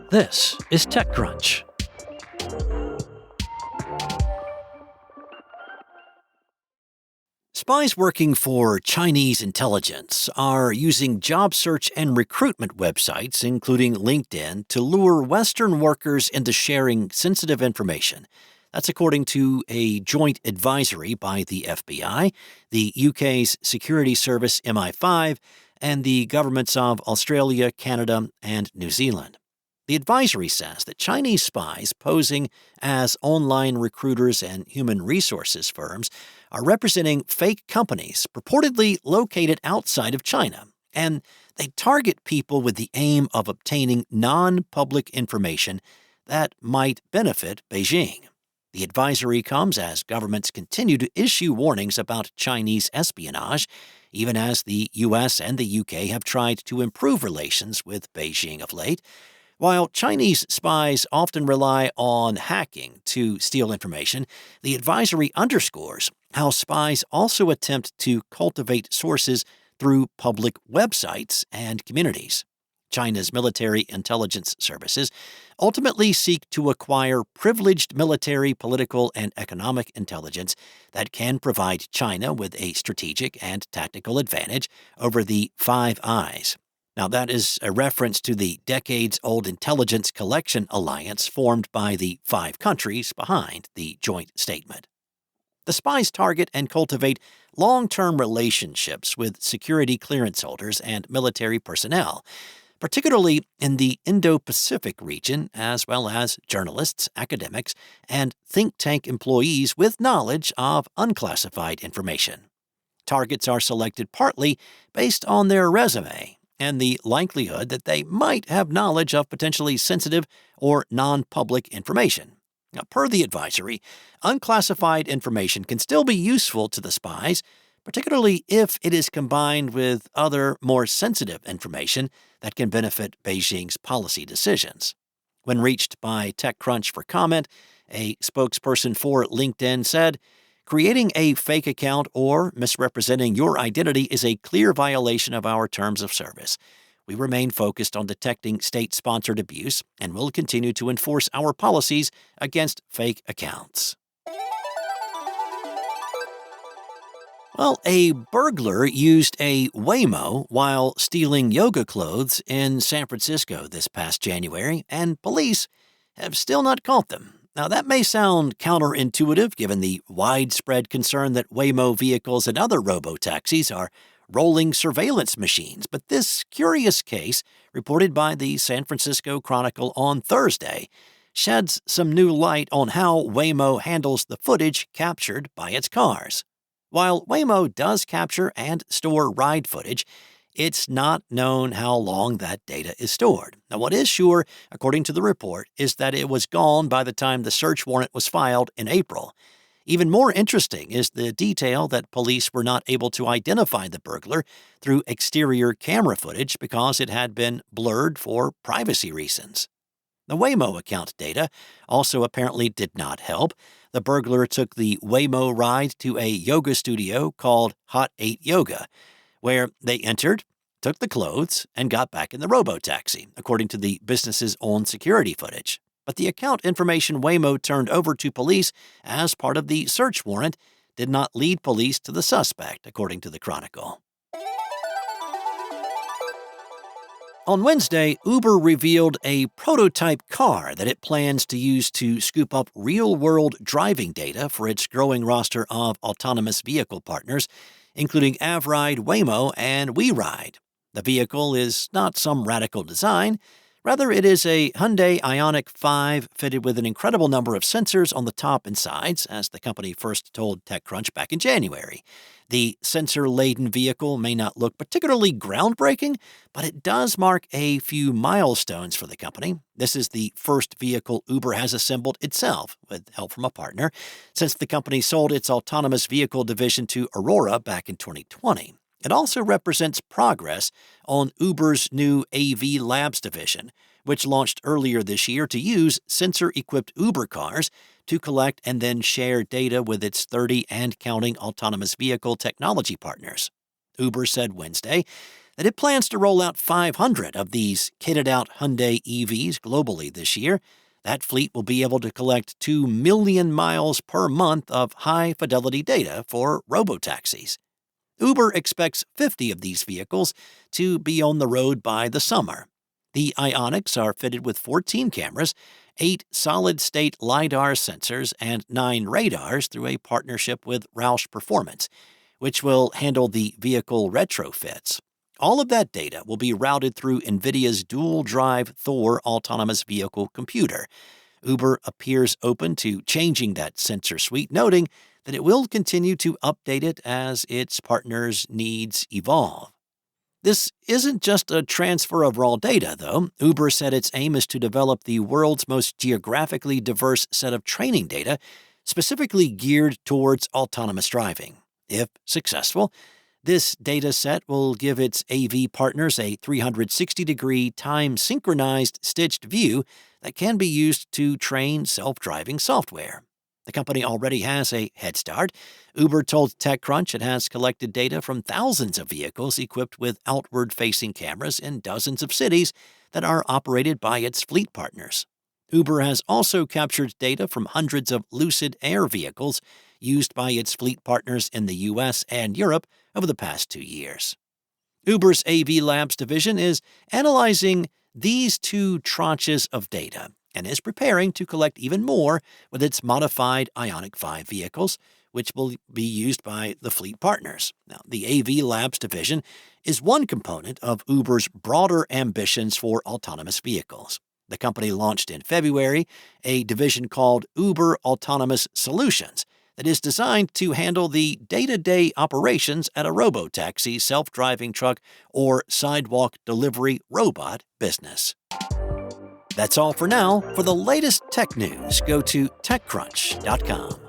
This is TechCrunch. Spies working for Chinese intelligence are using job search and recruitment websites, including LinkedIn, to lure Western workers into sharing sensitive information. That's according to a joint advisory by the FBI, the UK's security service MI5, and the governments of Australia, Canada, and New Zealand. The advisory says that Chinese spies posing as online recruiters and human resources firms are representing fake companies purportedly located outside of China, and they target people with the aim of obtaining non-public information that might benefit Beijing. The advisory comes as governments continue to issue warnings about Chinese espionage, even as the US and the UK have tried to improve relations with Beijing of late. While Chinese spies often rely on hacking to steal information, the advisory underscores how spies also attempt to cultivate sources through public websites and communities. China's military intelligence services ultimately seek to acquire privileged military, political, and economic intelligence that can provide China with a strategic and tactical advantage over the Five Eyes. Now, that is a reference to the decades-old intelligence collection alliance formed by the 5 countries behind the joint statement. The spies target and cultivate long-term relationships with security clearance holders and military personnel, particularly in the Indo-Pacific region, as well as journalists, academics, and think tank employees with knowledge of unclassified information. Targets are selected partly based on their resume and the likelihood that they might have knowledge of potentially sensitive or non-public information. Now, per the advisory, unclassified information can still be useful to the spies, particularly if it is combined with other, more sensitive information that can benefit Beijing's policy decisions. When reached by TechCrunch for comment, a spokesperson for LinkedIn said, "Creating a fake account or misrepresenting your identity is a clear violation of our terms of service. We remain focused on detecting state-sponsored abuse and will continue to enforce our policies against fake accounts." Well, a burglar used a Waymo while stealing yoga clothes in San Francisco this past January, and police have still not caught them. Now, that may sound counterintuitive given the widespread concern that Waymo vehicles and other robotaxis are rolling surveillance machines, but this curious case, reported by the San Francisco Chronicle on Thursday, sheds some new light on how Waymo handles the footage captured by its cars. While Waymo does capture and store ride footage, it's not known how long that data is stored. Now, what is sure, according to the report, is that it was gone by the time the search warrant was filed in April. Even more interesting is the detail that police were not able to identify the burglar through exterior camera footage because it had been blurred for privacy reasons. The Waymo account data also apparently did not help. The burglar took the Waymo ride to a yoga studio called Hot 8 Yoga, where they entered, took the clothes, and got back in the robotaxi, according to the business's own security footage. But the account information Waymo turned over to police as part of the search warrant did not lead police to the suspect, according to the Chronicle. On Wednesday, Uber revealed a prototype car that it plans to use to scoop up real-world driving data for its growing roster of autonomous vehicle partners, including Avride, Waymo, and WeRide. The vehicle is not some radical design. Rather, it is a Hyundai Ioniq 5 fitted with an incredible number of sensors on the top and sides, as the company first told TechCrunch back in January. The sensor-laden vehicle may not look particularly groundbreaking, but it does mark a few milestones for the company. This is the first vehicle Uber has assembled itself, with help from a partner, since the company sold its autonomous vehicle division to Aurora back in 2020. It also represents progress on Uber's new AV Labs division, which launched earlier this year to use sensor-equipped Uber cars to collect and then share data with its 30 and counting autonomous vehicle technology partners. Uber said Wednesday that it plans to roll out 500 of these kitted-out Hyundai EVs globally this year. That fleet will be able to collect 2 million miles per month of high-fidelity data for robotaxis. Uber expects 50 of these vehicles to be on the road by the summer. The Ioniqs are fitted with 14 cameras, 8 solid-state LiDAR sensors, and 9 radars through a partnership with Roush Performance, which will handle the vehicle retrofits. All of that data will be routed through NVIDIA's dual-drive Thor autonomous vehicle computer. Uber appears open to changing that sensor suite, noting that it will continue to update it as its partners' needs evolve. This isn't just a transfer of raw data, though. Uber said its aim is to develop the world's most geographically diverse set of training data, specifically geared towards autonomous driving. If successful, this data set will give its AV partners a 360-degree time-synchronized stitched view that can be used to train self-driving software. The company already has a head start. Uber told TechCrunch it has collected data from thousands of vehicles equipped with outward-facing cameras in dozens of cities that are operated by its fleet partners. Uber has also captured data from hundreds of Lucid Air vehicles used by its fleet partners in the US and Europe over the past 2 years. Uber's AV Labs division is analyzing these 2 tranches of data and is preparing to collect even more with its modified Ioniq 5 vehicles, which will be used by the fleet partners. Now, the AV Labs division is one component of Uber's broader ambitions for autonomous vehicles. The company launched in February a division called Uber Autonomous Solutions that is designed to handle the day-to-day operations at a robotaxi, self-driving truck, or sidewalk delivery robot business. That's all for now. For the latest tech news, go to TechCrunch.com.